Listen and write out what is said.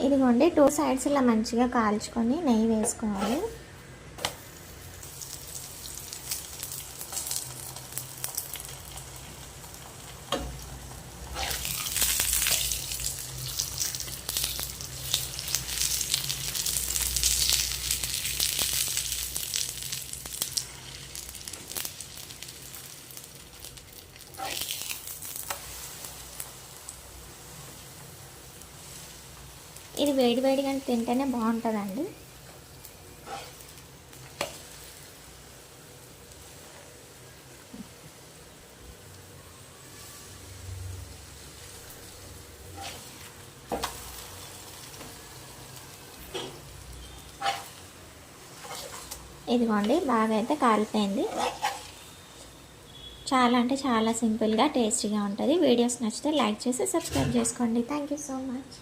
ఇదిగోండి 2 సైడ్స్ ఇలా మంచిగా కాల్చుకొని నెయ్యి వేసుకోవాలి. ఇది వేడి వేడిగా తింటేనే బాగుంటుందండి. ఇదిగోండి బాగా అయితే కాలిపోయింది. చాలా అంటే చాలా సింపుల్గా టేస్టీగా ఉంటుంది. వీడియోస్ నచ్చితే లైక్ చేసి సబ్స్క్రైబ్ చేసుకోండి. Thank you so much.